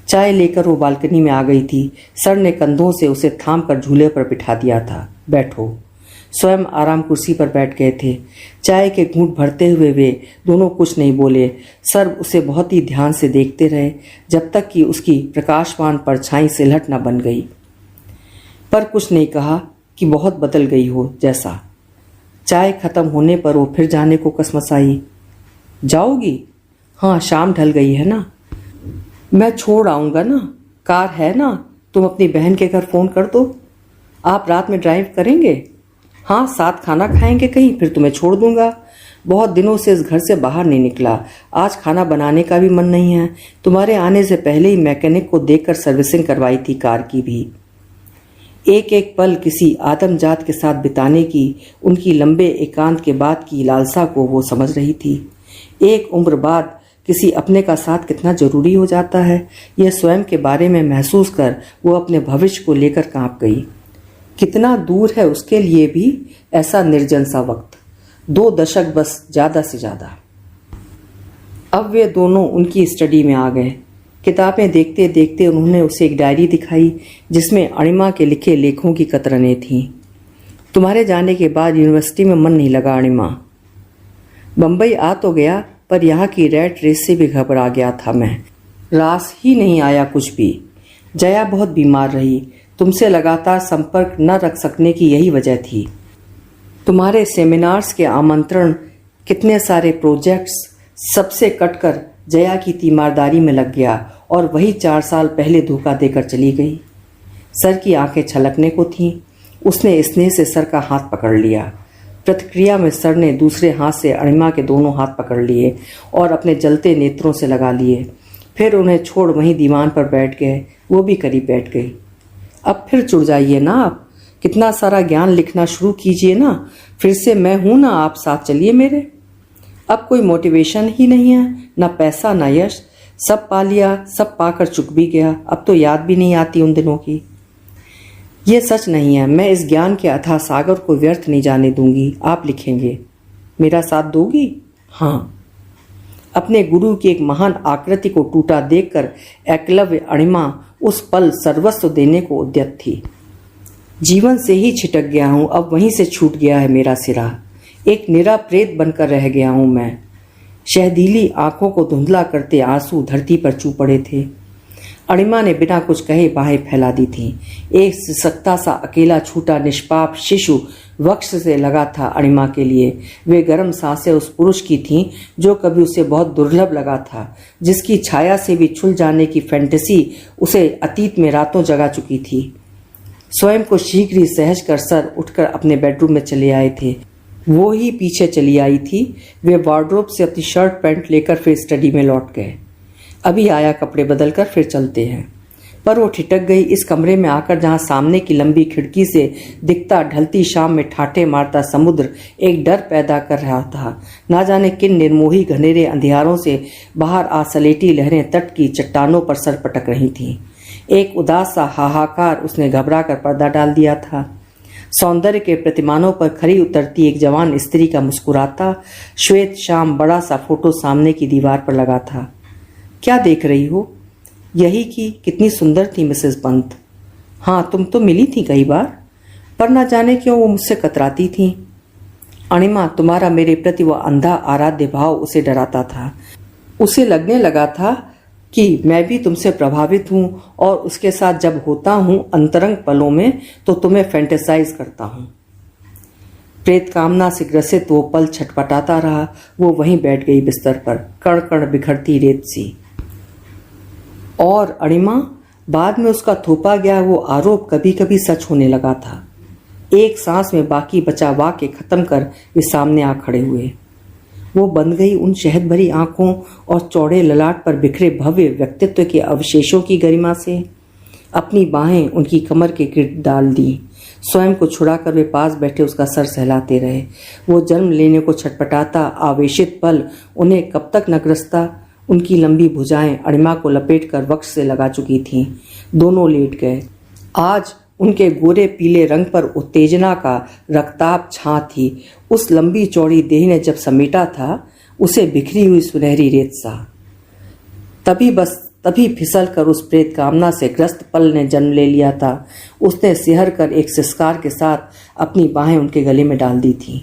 चाय लेकर वो बालकनी में आ गई थी। सर ने कंधों से उसे थाम कर झूले पर बिठा दिया था। बैठो। स्वयं आराम कुर्सी पर बैठ गए थे। चाय के घूंट भरते हुए वे दोनों कुछ नहीं बोले। सर उसे बहुत ही ध्यान से देखते रहे जब तक कि उसकी प्रकाशमान परछाई सिलहट न बन गई, पर कुछ नहीं कहा कि बहुत बदल गई हो जैसा। चाय खत्म होने पर वो फिर जाने को कसमसाई। जाओगी? हाँ, शाम ढल गई है ना। मैं छोड़ आऊँगा ना, कार है ना, तुम अपनी बहन के घर फ़ोन कर दो। आप रात में ड्राइव करेंगे? हाँ, साथ खाना खाएंगे कहीं, फिर तुम्हें छोड़ दूंगा। बहुत दिनों से इस घर से बाहर नहीं निकला, आज खाना बनाने का भी मन नहीं है। तुम्हारे आने से पहले ही मैकेनिक को देखकर सर्विसिंग करवाई थी कार की भी। एक एक पल किसी आदमजात के साथ बिताने की उनकी लंबे एकांत के बाद की लालसा को वो समझ रही थी। एक उम्र बाद किसी अपने का साथ कितना जरूरी हो जाता है, यह स्वयं के बारे में महसूस कर वो अपने भविष्य को लेकर कांप गई। कितना दूर है उसके लिए भी ऐसा निर्जन सा वक्त। 2 दशक बस, ज्यादा से ज्यादा। अब वे दोनों उनकी स्टडी में आ गए। किताबें देखते देखते उन्होंने उसे एक डायरी दिखाई जिसमें अणिमा के लिखे लेखों की कतरनें थीं। तुम्हारे जाने के बाद यूनिवर्सिटी में मन नहीं लगा अणिमा। बम्बई आ तो गया, पर यहाँ की रैट रेस से भी घबरा गया था मैं। रास ही नहीं आया कुछ भी। जया बहुत बीमार रही। तुमसे लगातार संपर्क न रख सकने की यही वजह थी। तुम्हारे सेमिनार्स के आमंत्रण, कितने सारे प्रोजेक्ट्स, सबसे कटकर जया की तीमारदारी में लग गया और वही 4 साल पहले धोखा देकर चली गई। सर की आंखें छलकने को थीं। उसने स्नेह से सर का हाथ पकड़ लिया। प्रतिक्रिया में सर ने दूसरे हाथ से अणिमा के दोनों हाथ पकड़ लिए और अपने जलते नेत्रों से लगा लिए। फिर उन्हें छोड़ वहीं दीवान पर बैठ गए। वो भी करीब बैठ गई। अब फिर जुड़ जाइए ना आप, कितना सारा ज्ञान लिखना शुरू कीजिए ना, फिर से मैं हूं ना, आप साथ चलिए मेरे। अब कोई मोटिवेशन ही नहीं है, ना पैसा ना यश, सब पा लिया, सब पाकर चुक भी गया। अब तो याद भी नहीं आती उन दिनों की। ये सच नहीं है, मैं इस ज्ञान के अथाह सागर को व्यर्थ नहीं जाने दूंगी। आप लिखेंगे, मेरा साथ दोगी? हाँ। अपने गुरु की एक महान आकृति को टूटा देखकर एकलव्य अणिमा उस पल सर्वस्व देने को उद्यत थी। जीवन से ही छिटक गया हूं, अब वहीं से छूट गया है मेरा सिरा। एक निरा प्रेत बनकर रह गया हूं मैं। शहदीली आंखों को धुंधला करते आंसू धरती पर चू पड़े थे। अणिमा ने बिना कुछ कहे बाहें फैला दी थी। एक सिसकता सा अकेला छूटा निष्पाप शिशु वक्ष से लगा था अणिमा के लिए। वे गर्म सांसें उस पुरुष की थीं जो कभी उसे बहुत दुर्लभ लगा था, जिसकी छाया से भी छुल जाने की फैंटेसी उसे अतीत में रातों जगा चुकी थी। स्वयं को शीघ्र ही सहज कर सर उठकर अपने बेडरूम में चले आए थे। वो ही पीछे चली आई थी। वे वार्डरोब से अपनी शर्ट पैंट लेकर फिर स्टडी में लौट गए। अभी आया, कपड़े बदलकर फिर चलते हैं। पर वो ठिठक गई इस कमरे में आकर जहां सामने की लंबी खिड़की से दिखता ढलती शाम में ठाठे मारता समुद्र एक डर पैदा कर रहा था। ना जाने किन निर्मोही घनेरे अंधियारों से बाहर आ सलेटी लहरें तट की चट्टानों पर सर पटक रही थीं। एक उदास सा हाहाकार उसने घबरा कर पर्दा डाल दिया था। सौंदर्य के प्रतिमानों पर खरी उतरती एक जवान स्त्री का मुस्कुराता श्वेत शाम बड़ा सा फोटो सामने की दीवार पर लगा था। क्या देख रही हो? यही कि कितनी सुंदर थी मिसेस पंत। हाँ, तुम तो मिली थी कई बार, पर न जाने क्यों वो मुझसे कतराती थी। अणिमा, तुम्हारा मेरे प्रति वह अंधा आराध्य भाव उसे डराता था। उसे लगने लगा था कि मैं भी तुमसे प्रभावित हूं और उसके साथ जब होता हूं अंतरंग पलों में तो तुम्हें फैंटेसाइज करता हूं। प्रेत कामना से ग्रसित वो पल छटपटाता रहा। वो वहीं बैठ गई बिस्तर पर, कण कण बिखरती रेत सी। और अणिमा, बाद में उसका थोपा गया वो आरोप कभी कभी सच होने लगा था। एक सांस में बाकी बचा वाक्य खत्म कर वे सामने आ खड़े हुए। वो बंद गई उन शहद भरी आंखों और चौड़े ललाट पर बिखरे भव्य व्यक्तित्व के अवशेषों की गरिमा से। अपनी बाहें उनकी कमर के गिर्द डाल दी। स्वयं को छुड़ाकर वे पास बैठे उसका सर सहलाते रहे। वो जन्म लेने को छटपटाता आवेशित पल उन्हें कब तक न ग्रसता। उनकी लंबी भुजाएं अणिमा को लपेटकर वक्ष से लगा चुकी थीं। दोनों लेट गए। आज उनके गोरे पीले रंग पर उत्तेजना का रक्ताप छां थी। उस लंबी चौड़ी देह ने जब समेटा था उसे बिखरी हुई सुनहरी रेत सा। तभी फिसल कर उस प्रेत कामना से ग्रस्त पल ने जन्म ले लिया था। उसने सिहर कर एक सिसकार के साथ अपनी बाहें उनके गले में डाल दी थीं।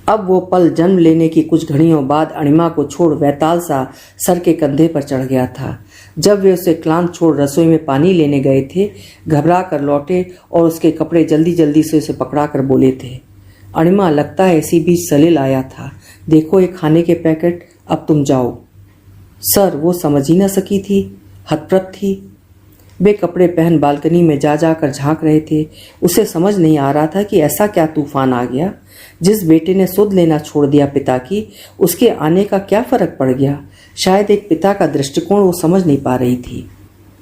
अब वो पल जन्म लेने की कुछ घड़ियों बाद अणिमा को छोड़ वैताल सा सर के कंधे पर चढ़ गया था। जब वे उसे क्लांत छोड़ रसोई में पानी लेने गए थे, घबरा कर लौटे और उसके कपड़े जल्दी जल्दी से उसे पकड़ा कर बोले थे, अणिमा, लगता है इसी बीच सलील आया था। देखो ये खाने के पैकेट, अब तुम जाओ। सर, वो समझ ही न सकी थी, हतप्रभ थी। वे कपड़े पहन बालकनी में जा जाकर झांक रहे थे। उसे समझ नहीं आ रहा था कि ऐसा क्या तूफान आ गया। जिस बेटे ने सुध लेना छोड़ दिया पिता की, उसके आने का क्या फर्क पड़ गया। शायद एक पिता का दृष्टिकोण वो समझ नहीं पा रही थी।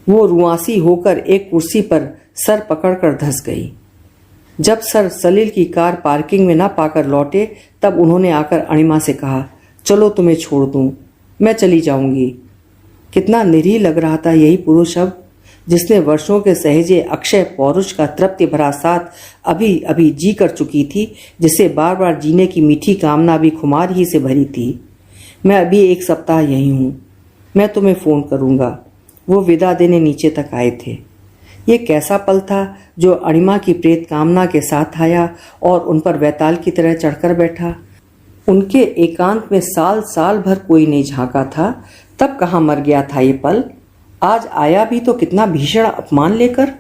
वो रुआसी होकर एक कुर्सी पर सर पकड़कर धंस गई। जब सर सलील की कार पार्किंग में न पाकर लौटे, तब उन्होंने आकर अणिमा से कहा, चलो तुम्हें छोड़ दूं, मैं चली जाऊंगी। कितना निरीह लग रहा था यही पुरुष अब, जिसने वर्षों के सहेजे अक्षय पौरुष का तृप्ति भरा साथ अभी अभी जी कर चुकी थी, जिसे बार बार जीने की मीठी कामना भी खुमार ही से भरी थी। मैं अभी एक सप्ताह यहीं हूँ, मैं तुम्हें फ़ोन करूँगा। वो विदा देने नीचे तक आए थे। ये कैसा पल था जो अणिमा की प्रेत कामना के साथ आया और उन पर वैताल की तरह चढ़कर बैठा। उनके एकांत में साल साल भर कोई नहीं झांका था। तब कहाँ मर गया था ये पल। आज आया भी तो कितना भीषण अपमान लेकर।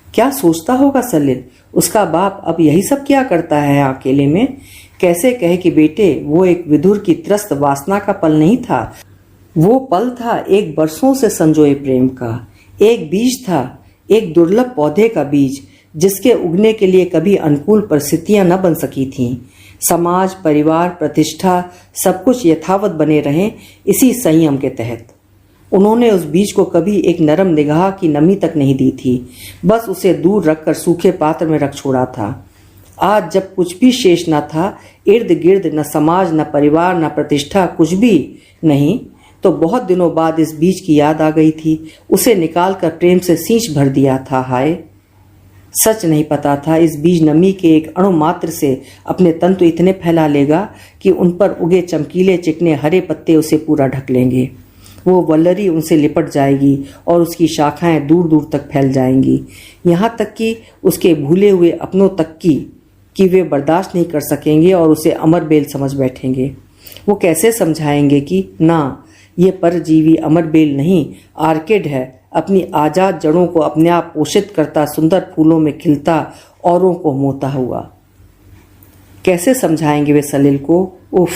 क्या सोचता होगा सलील। उसका बाप अब यही सब क्या करता है अकेले में। कैसे कहे कि बेटे, वो एक विधुर की त्रस्त वासना का पल नहीं था। वो पल था एक बरसों से संजोए प्रेम का। एक बीज था, एक दुर्लभ पौधे का बीज, जिसके उगने के लिए कभी अनुकूल परिस्थितियां न बन सकी थीं। समाज, परिवार, प्रतिष्ठा सब कुछ यथावत बने रहें इसी संयम के तहत। उन्होंने उस बीज को कभी एक नरम निगाह की नमी तक नहीं दी थी। बस उसे दूर रखकर सूखे पात्र में रख छोड़ा था। आज जब कुछ भी शेष न था, इर्द गिर्द न समाज, न परिवार, न प्रतिष्ठा, कुछ भी नहीं, तो बहुत दिनों बाद इस बीज की याद आ गई थी। उसे निकालकर प्रेम से सींच भर दिया था। हाय, सच नहीं पता था इस बीज नमी के एक अणु मात्र से अपने तंतु इतने फैला लेगा कि उन पर उगे चमकीले चिकने हरे पत्ते उसे पूरा ढक लेंगे। वो वल्लरी उनसे लिपट जाएगी और उसकी शाखाएं दूर दूर तक फैल जाएंगी, यहाँ तक कि उसके भूले हुए अपनों तक कि वे बर्दाश्त नहीं कर सकेंगे और उसे अमर बेल समझ बैठेंगे। वो कैसे समझाएंगे कि ना, ये परजीवी अमर बेल नहीं, आर्किड है, अपनी आजाद जड़ों को अपने आप पोषित करता, सुंदर फूलों में खिलता, औरों को मोता हुआ। कैसे समझाएंगे वे सलील को। उफ,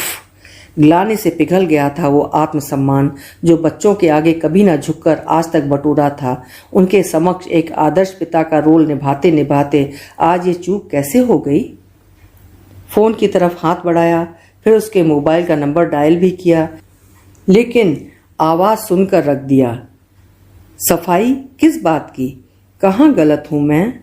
ग्लानि से पिघल गया था वो आत्मसम्मान जो बच्चों के आगे कभी न झुककर आज तक बटोरा था। उनके समक्ष एक आदर्श पिता का रोल निभाते निभाते आज ये चूक कैसे हो गई। फोन की तरफ हाथ बढ़ाया, फिर उसके मोबाइल का नंबर डायल भी किया, लेकिन आवाज सुनकर रख दिया। सफाई किस बात की। कहाँ गलत हूँ मैं।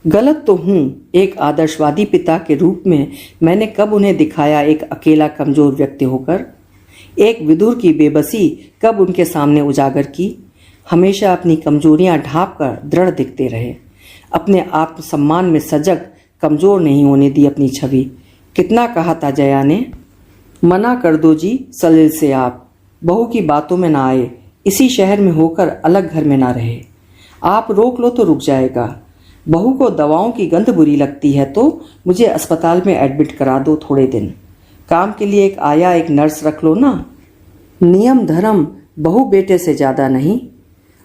गलत तो हूँ। एक आदर्शवादी पिता के रूप में मैंने कब उन्हें दिखाया एक अकेला कमजोर व्यक्ति होकर। एक विधुर की बेबसी कब उनके सामने उजागर की। हमेशा अपनी कमजोरियां ढांप कर दृढ़ दिखते रहे। अपने आत्मसम्मान में सजग, कमजोर नहीं होने दी अपनी छवि। कितना कहा था जया ने, मना कर दो जी सलील से, आप बहू की बातों में ना आए, इसी शहर में होकर अलग घर में ना रहे। आप रोक लो तो रुक जाएगा। बहू को दवाओं की गंध बुरी लगती है तो मुझे अस्पताल में एडमिट करा दो थोड़े दिन। काम के लिए एक आया, एक नर्स रख लो ना। नियम धर्म बहू बेटे से ज्यादा नहीं।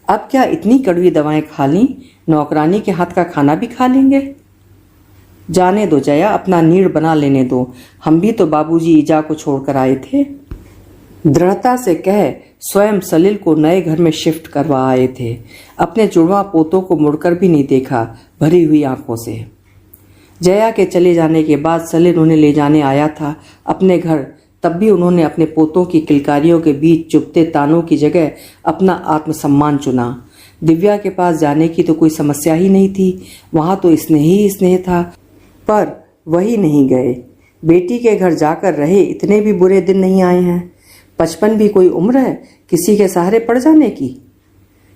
अब क्या इतनी कड़वी दवाएं खा ली, नौकरानी के हाथ का खाना भी खा लेंगे। जाने दो जया, अपना नीड़ बना लेने दो। हम भी तो बाबूजी ईजा को छोड़कर आए थे। दृढ़ता से कह स्वयं सलील को नए घर में शिफ्ट करवा आए थे। अपने जुड़वा पोतों को मुड़कर भी नहीं देखा भरी हुई आंखों से। जया के चले जाने के बाद सलील उन्हें ले जाने आया था अपने घर। तब भी उन्होंने अपने पोतों की किलकारियों के बीच चुभते तानों की जगह अपना आत्मसम्मान चुना। दिव्या के पास जाने की तो कोई समस्या ही नहीं थी, वहां तो स्नेह ही स्नेह था। पर वही नहीं गए। बेटी के घर जाकर रहे, इतने भी बुरे दिन नहीं आए हैं। 55 भी कोई उम्र है किसी के सहारे पड़ जाने की।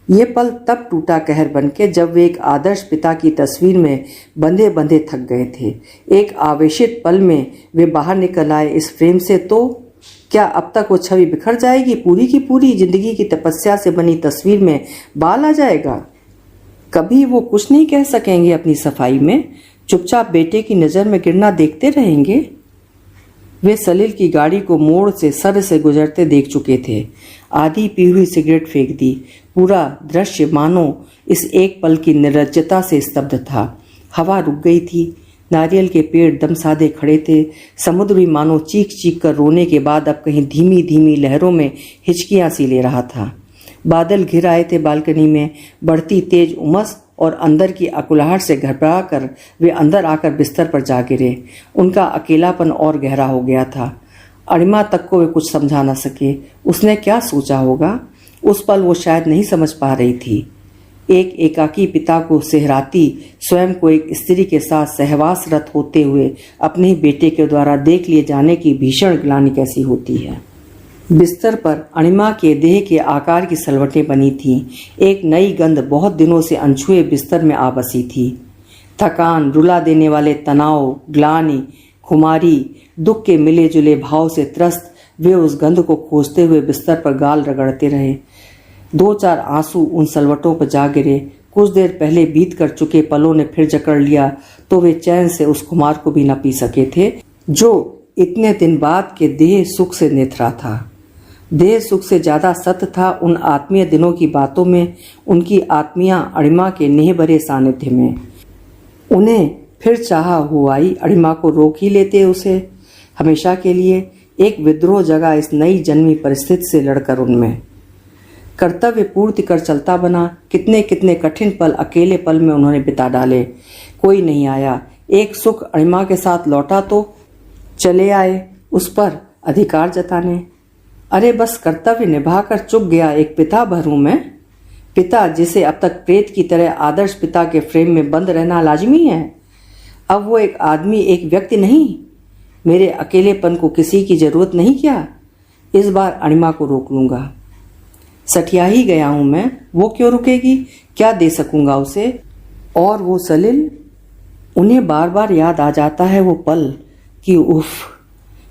ये पल तब टूटा कहर बनके जब वे एक आदर्श पिता की तस्वीर में बंधे बंधे थक गए थे। एक आवेशित पल में वे बाहर निकल आए इस फ्रेम से, तो क्या अब तक वो छवि बिखर जाएगी? पूरी की पूरी जिंदगी की तपस्या से बनी तस्वीर में बाल आ जाएगा? कभी वो कुछ नहीं कह सकेंगे अपनी सफाई में, चुपचाप बेटे की नजर में गिरना देखते रहेंगे। वे सलील की गाड़ी को मोड़ से सर से गुजरते देख चुके थे। आधी पी हुई सिगरेट फेंक दी। पूरा दृश्य मानो इस एक पल की निर्लज्जता से स्तब्ध था। हवा रुक गई थी। नारियल के पेड़ दम साधे खड़े थे। समुद्र भी मानो चीख चीख कर रोने के बाद अब कहीं धीमी धीमी लहरों में हिचकियां सी ले रहा था। बादल घिर आए थे बालकनी में। बढ़ती तेज उमस और अंदर की अकुलाहट से घबरा कर वे अंदर आकर बिस्तर पर जा गिरे। उनका अकेलापन और गहरा हो गया था। अणिमा तक को वे कुछ समझा न सके। उसने क्या सोचा होगा? उस पल वो शायद नहीं समझ पा रही थी। एक एकाकी पिता को सेहराती स्वयं को एक स्त्री के साथ सहवासरत होते हुए अपने बेटे के द्वारा देख लिए जाने की भीषण ग्लानि कैसी होती है। बिस्तर पर अणिमा के देह के आकार की सलवटें बनी थीं। एक नई गंध बहुत दिनों से अनछुए बिस्तर में आ बसी थी। थकान, रुला देने वाले तनाव, ग्लानि, खुमारी, दुख के मिले जुले भाव से त्रस्त वे उस गंध को खोजते हुए बिस्तर पर गाल रगड़ते रहे। 2-4 आंसू उन सलवटों पर जा गिरे। कुछ देर पहले बीत कर चुके पलों ने फिर जकड़ लिया तो वे चैन से उस खुमार को भी न पी सके थे जो इतने दिन बाद के देह सुख से निथरा था। देह सुख से ज्यादा सत्य था उन आत्मीय दिनों की बातों में, उनकी आत्मिया अणिमा के नेह भरे सानिध्य में। उन्हें फिर चाह हुआई अणिमा को रोक ही लेते उसे हमेशा के लिए। एक विद्रोह जगह इस नई जन्मी परिस्थिति से लड़कर उनमें। कर्तव्य पूर्ति कर चलता बना। कितने कितने कठिन पल अकेले पल में उन्होंने बिता डाले। कोई नहीं आया। एक सुख अणिमा के साथ लौटा तो चले आए उस पर अधिकार जताने। अरे बस कर्तव्य निभाकर चुक गया एक पिता भरूं मैं। पिता जिसे अब तक प्रेत की तरह आदर्श पिता के फ्रेम में बंद रहना लाजमी है। अब वो एक आदमी, एक व्यक्ति नहीं। मेरे अकेलेपन को किसी की जरूरत नहीं क्या? इस बार अणिमा को रोक लूंगा। सठिया ही गया हूं मैं, वो क्यों रुकेगी? क्या दे सकूंगा उसे? और वो सलील, उन्हें बार बार याद आ जाता है वो पल कि उफ,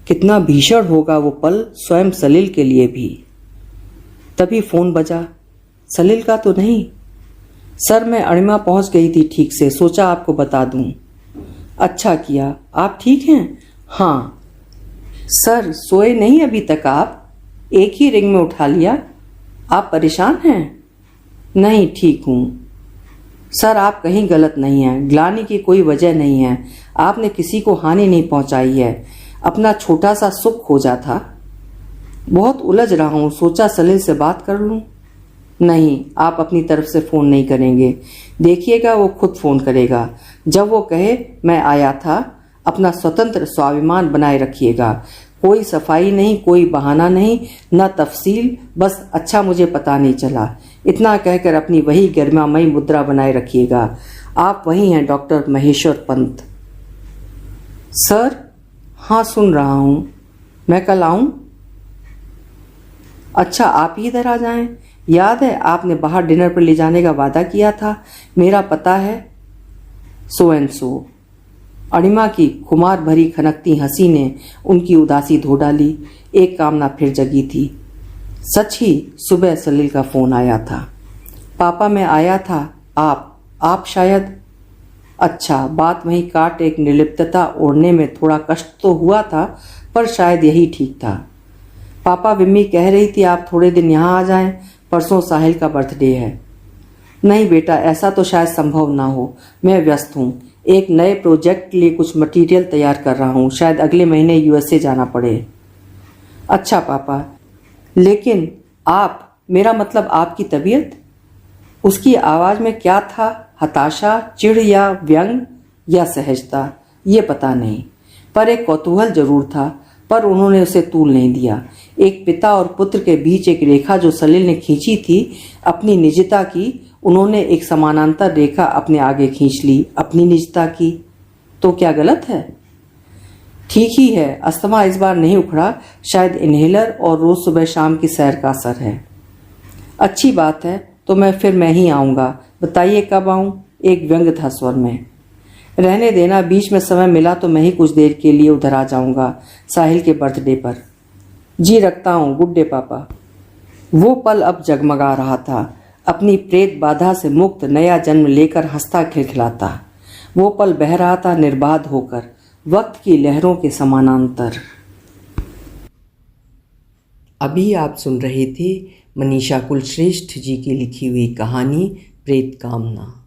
कितना भीषण होगा वो पल स्वयं सलील के लिए भी। तभी फोन बजा। सलील का तो नहीं। सर, मैं अणिमा पहुंच गई थी ठीक से, सोचा आपको बता दूं। अच्छा किया। आप ठीक हैं? हाँ। सर, सोए नहीं अभी तक आप? एक ही रिंग में उठा लिया। आप परेशान हैं? नहीं, ठीक हूं। सर, आप कहीं गलत नहीं हैं। ग्लानि की कोई वजह नहीं है। आपने किसी को हानि नहीं पहुंचाई है। अपना छोटा सा सुख खोजा था। बहुत उलझ रहा हूं, सोचा सलील से बात कर लूं। नहीं, आप अपनी तरफ से फोन नहीं करेंगे। देखिएगा वो खुद फोन करेगा। जब वो कहे मैं आया था। अपना स्वतंत्र स्वाभिमान बनाए रखिएगा। कोई सफाई नहीं, कोई बहाना नहीं, न तफसील, बस अच्छा मुझे पता नहीं चला, इतना कहकर अपनी वही गरिमामयी मुद्रा बनाए रखिएगा। आप वही हैं डॉक्टर महेश्वर पंत? सर, हाँ सुन रहा हूं। मैं कल आऊं? अच्छा, आप ही इधर आ जाएं। याद है आपने बाहर डिनर पर ले जाने का वादा किया था। मेरा पता है सो एंड सो। अणिमा की खुमार भरी खनकती हंसी ने उनकी उदासी धो डाली। एक कामना फिर जगी थी। सच ही सुबह सलील का फोन आया था। पापा मैं आया था। आप शायद? अच्छा, बात वहीं काट एक निर्लिप्तता ओढ़ने में थोड़ा कष्ट तो हुआ था, पर शायद यही ठीक था। पापा, विम्मी कह रही थी आप थोड़े दिन यहाँ आ जाएं, परसों साहिल का बर्थडे है। नहीं बेटा, ऐसा तो शायद संभव ना हो। मैं व्यस्त हूँ। एक नए प्रोजेक्ट के लिए कुछ मटेरियल तैयार कर रहा हूँ। शायद अगले महीने यूएसए जाना पड़े। अच्छा पापा, लेकिन आप, मेरा मतलब आपकी तबीयत? उसकी आवाज में क्या था? हताशा, चिढ़ या व्यंग या सहजता? ये पता नहीं, पर एक कौतूहल जरूर था। पर उन्होंने उसे तूल नहीं दिया। एक पिता और पुत्र के बीच एक रेखा जो सलील ने खींची थी अपनी निजता की, उन्होंने एक समानांतर रेखा अपने आगे खींच ली अपनी निजता की। तो क्या गलत है? ठीक ही है। अस्थमा इस बार नहीं उखड़ा, शायद इन्हेलर और रोज सुबह शाम की सैर का असर है। अच्छी बात है, तो मैं ही आऊँगा। बताइए कब आऊँ? एक व्यंग था स्वर में। रहने देना, बीच में समय मिला तो मैं ही कुछ देर के लिए उधर आ जाऊँगा, साहिल के बर्थडे पर। जी रखता हूँ, गुड डे पापा। वो पल अब जगमगा रहा था, अपनी प्रेत बाधा से मुक्त नया जन्म लेकर हंसता खिलखिलाता। वो पल बह रहा था निर्बाध होकर, वक्त की लहरों के समानांतर। अभी आप सुन रहे थे मनीषा कुलश्रेष्ठ जी की लिखी हुई कहानी प्रेत कामना।